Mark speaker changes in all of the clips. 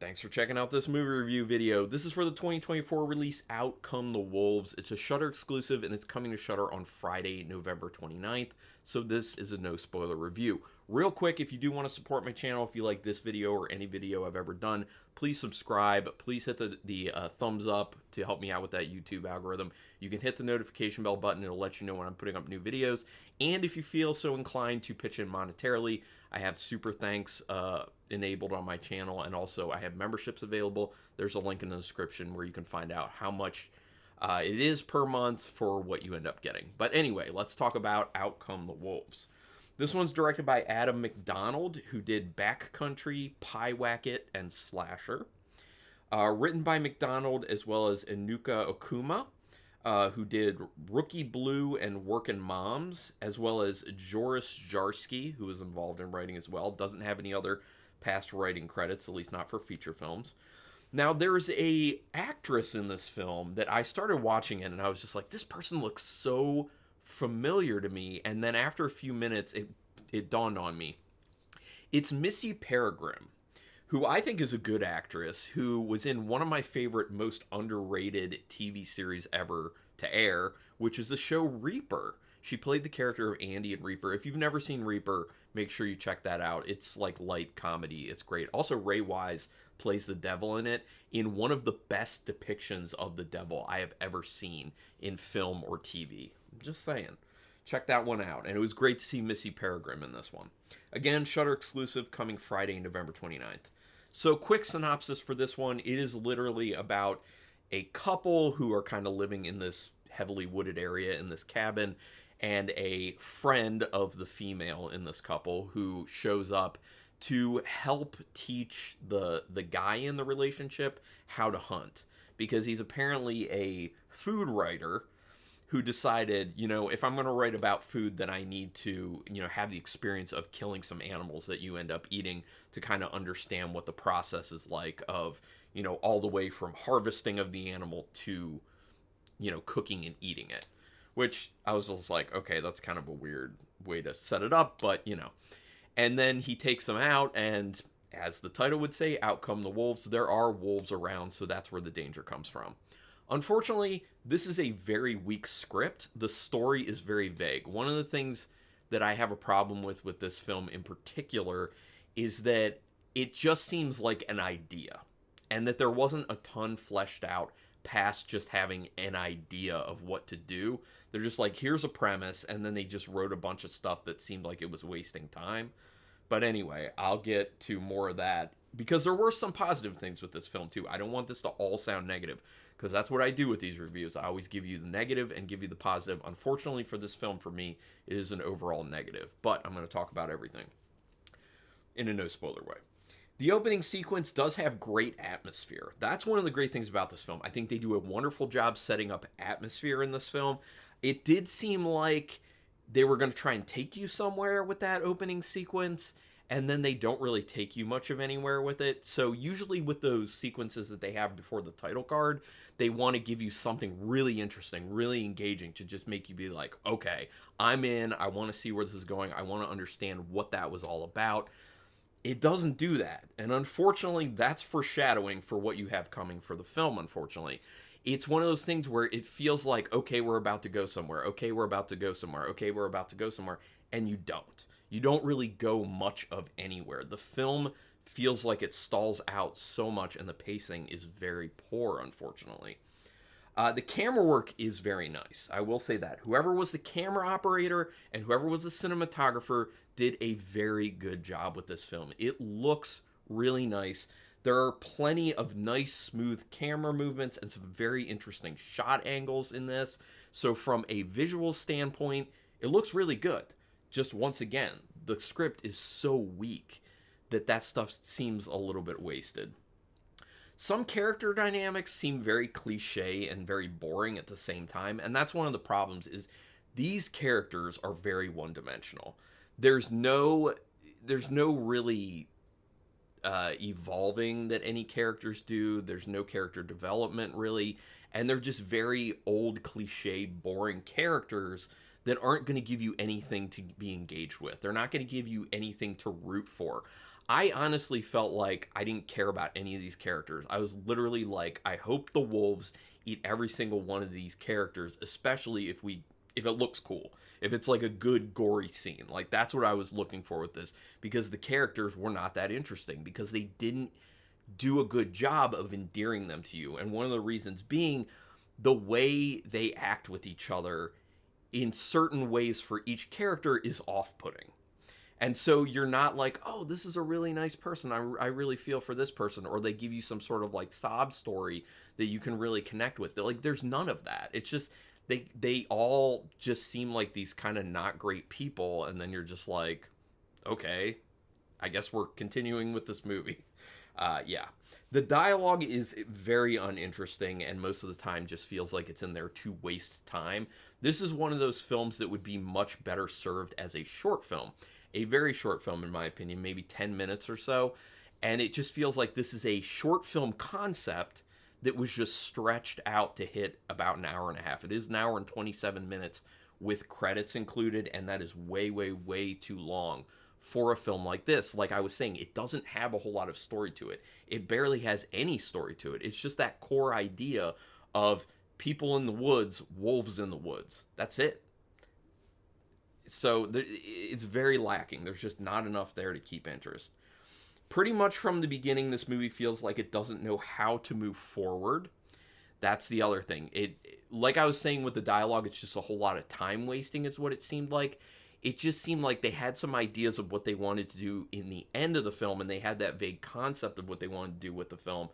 Speaker 1: Thanks for checking out this movie review video. This is for the 2024 release Out Come the Wolves. It's a Shudder exclusive and it's coming to Shudder on Friday, November 29th. So this is a no spoiler review. Real quick, if you do want to support my channel, if you like this video or any video I've ever done, please subscribe. Please hit the thumbs up to help me out with that YouTube algorithm. You can hit the notification bell button. It'll let you know when I'm putting up new videos. And if you feel so inclined to pitch in monetarily, I have super thanks enabled on my channel, and also I have memberships available. There's a link in the description where you can find out how much it is per month for what you end up getting. But anyway, let's talk about Out Come the Wolves. This one's directed by Adam MacDonald, who did Backcountry, Pyewacket, and Slasher. Written by MacDonald as well as Enuka Okuma, who did Rookie Blue and Workin' Moms, as well as Joris Jarsky, who was involved in writing as well. Doesn't have any other past writing credits, at least not for feature films. Now, there's a actress in this film that I started watching it, and I was just like, this person looks so familiar to me. And then after a few minutes, it dawned on me. It's Missy Peregrym, who I think is a good actress, who was in one of my favorite, most underrated TV series ever to air, which is the show Reaper. She played the character of Andy in Reaper. If you've never seen Reaper, make sure you check that out. It's like light comedy. It's great. Also, Ray Wise plays the devil in it in one of the best depictions of the devil I have ever seen in film or TV. I'm just saying. Check that one out. And it was great to see Missy Peregrym in this one. Again, Shudder exclusive, coming Friday, November 29th. So, quick synopsis for this one. It is literally about a couple who are kind of living in this heavily wooded area in this cabin, and a friend of the female in this couple who shows up to help teach the guy in the relationship how to hunt, because he's apparently a food writer who decided, if I'm going to write about food, then I need to, have the experience of killing some animals that you end up eating to kind of understand what the process is like of, all the way from harvesting of the animal to, cooking and eating it. Which I was just like, okay, that's kind of a weird way to set it up, but, And then he takes them out, and as the title would say, out come the wolves. There are wolves around, so that's where the danger comes from. Unfortunately, this is a very weak script. The story is very vague. One of the things that I have a problem with this film in particular is that it just seems like an idea, and that there wasn't a ton fleshed out past just having an idea of what to do. They're just like, here's a premise, and then they just wrote a bunch of stuff that seemed like it was wasting time. But anyway, I'll get to more of that, because there were some positive things with this film too. I don't want this to all sound negative, because that's what I do with these reviews. I always give you the negative and give you the positive. Unfortunately for this film, for me, it is an overall negative. But I'm going to talk about everything in a no spoiler way. The opening sequence does have great atmosphere. That's one of the great things about this film. I think they do a wonderful job setting up atmosphere in this film. It did seem like they were going to try and take you somewhere with that opening sequence, and then they don't really take you much of anywhere with it. So usually with those sequences that they have before the title card, they want to give you something really interesting, really engaging, to just make you be like, okay, I'm in. I want to see where this is going. I want to understand what that was all about. It doesn't do that. And unfortunately, that's foreshadowing for what you have coming for the film, unfortunately. It's one of those things where it feels like, okay, we're about to go somewhere. Okay, we're about to go somewhere. Okay, we're about to go somewhere. And you don't. You don't really go much of anywhere. The film feels like it stalls out so much, and the pacing is very poor, unfortunately. The camera work is very nice. I will say that. Whoever was the camera operator and whoever was the cinematographer did a very good job with this film. It looks really nice. There are plenty of nice, smooth camera movements and some very interesting shot angles in this. So from a visual standpoint, it looks really good. Just once again, the script is so weak that stuff seems a little bit wasted. Some character dynamics seem very cliche and very boring at the same time, and that's one of the problems. Is these characters are very one-dimensional. There's no really evolving that any characters do. There's no character development really, and they're just very old, cliche, boring characters that aren't going to give you anything to be engaged with. They're not going to give you anything to root for. I honestly felt like I didn't care about any of these characters. I was literally like, I hope the wolves eat every single one of these characters, especially if it looks cool. If it's like a good gory scene. Like that's what I was looking for with this, because the characters were not that interesting because they didn't do a good job of endearing them to you. And one of the reasons being the way they act with each other in certain ways for each character is off-putting. And so you're not like, oh, this is a really nice person. I really feel for this person. Or they give you some sort of like sob story that you can really connect with. Like, there's none of that. It's just, they all just seem like these kind of not great people. And then you're just like, okay, I guess we're continuing with this movie. Yeah. The dialogue is very uninteresting and most of the time just feels like it's in there to waste time. This is one of those films that would be much better served as a short film. A very short film, in my opinion, maybe 10 minutes or so. And it just feels like this is a short film concept that was just stretched out to hit about an hour and a half. It is an hour and 27 minutes with credits included, and that is way, way, way too long for a film like this. Like I was saying, it doesn't have a whole lot of story to it. It barely has any story to it. It's just that core idea of people in the woods, wolves in the woods. That's it. So it's very lacking. There's just not enough there to keep interest. Pretty much from the beginning, this movie feels like it doesn't know how to move forward. That's the other thing. Like I was saying with the dialogue, it's just a whole lot of time wasting is what it seemed like. It just seemed like they had some ideas of what they wanted to do in the end of the film, and they had that vague concept of what they wanted to do with the film,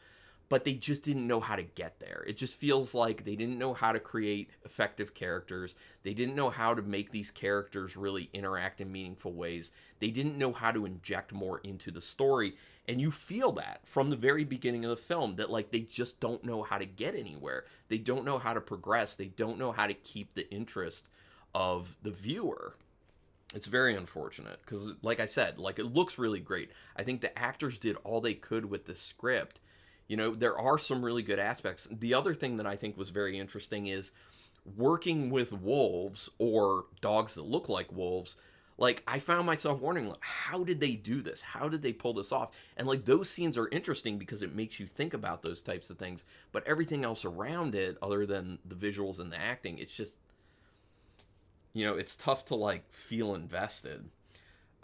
Speaker 1: but they just didn't know how to get there. It just feels like they didn't know how to create effective characters. They didn't know how to make these characters really interact in meaningful ways. They didn't know how to inject more into the story. And you feel that from the very beginning of the film, that like they just don't know how to get anywhere. They don't know how to progress. They don't know how to keep the interest of the viewer. It's very unfortunate because, like I said, like it looks really great. I think the actors did all they could with the script. You know, there are some really good aspects. The other thing that I think was very interesting is working with wolves or dogs that look like wolves. Like, I found myself wondering, like, how did they do this? How did they pull this off? And, like, those scenes are interesting because it makes you think about those types of things. But everything else around it, other than the visuals and the acting, it's just, you know, it's tough to, like, feel invested.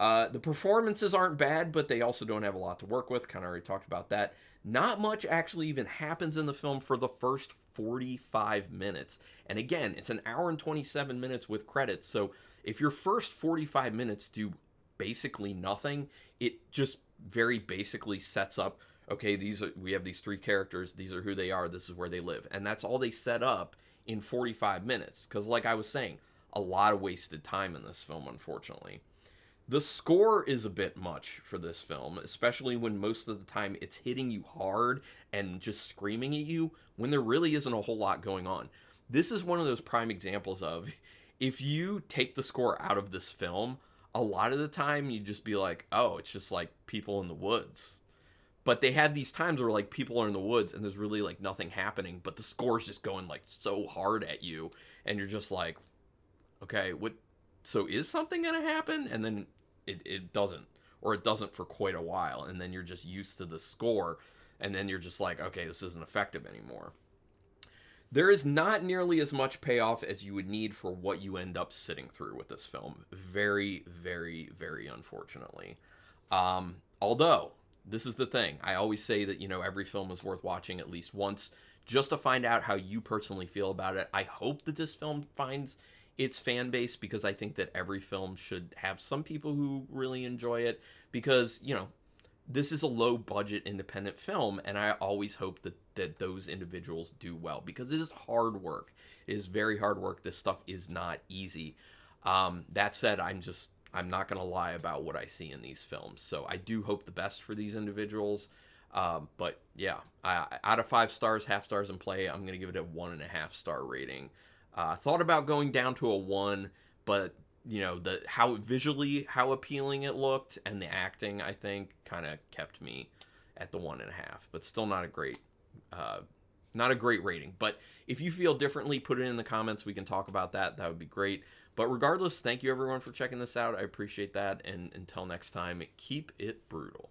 Speaker 1: The performances aren't bad, but they also don't have a lot to work with. Kind of already talked about that. Not much actually even happens in the film for the first 45 minutes. And again, it's an hour and 27 minutes with credits. So if your first 45 minutes do basically nothing, it just very basically sets up, okay, we have these three characters, these are who they are, this is where they live. And that's all they set up in 45 minutes. Because like I was saying, a lot of wasted time in this film, unfortunately. The score is a bit much for this film, especially when most of the time it's hitting you hard and just screaming at you when there really isn't a whole lot going on. This is one of those prime examples of, if you take the score out of this film, a lot of the time you just be like, oh, it's just like people in the woods. But they have these times where like people are in the woods and there's really like nothing happening, but the score's just going like so hard at you and you're just like, okay, what? So is something going to happen? And then it doesn't, or it doesn't for quite a while. And then you're just used to the score. And then you're just like, okay, this isn't effective anymore. There is not nearly as much payoff as you would need for what you end up sitting through with this film. Very, very, very unfortunately. Although, this is the thing. I always say that, you know, every film is worth watching at least once just to find out how you personally feel about it. I hope that this film finds its fan base, because I think that every film should have some people who really enjoy it, because, you know, this is a low budget independent film, and I always hope that those individuals do well, because it is hard work. It is very hard work. This stuff is not easy. That said, I'm not going to lie about what I see in these films. So I do hope the best for these individuals. But yeah, out of 5 stars, half stars in play, I'm going to give it a 1.5 star rating. Thought about going down to a 1, but you know, how appealing it looked and the acting, I think, kind of kept me at the 1.5. But still not a great rating. But if you feel differently, put it in the comments. We can talk about that. That would be great. But regardless, thank you everyone for checking this out. I appreciate that. And until next time, keep it brutal.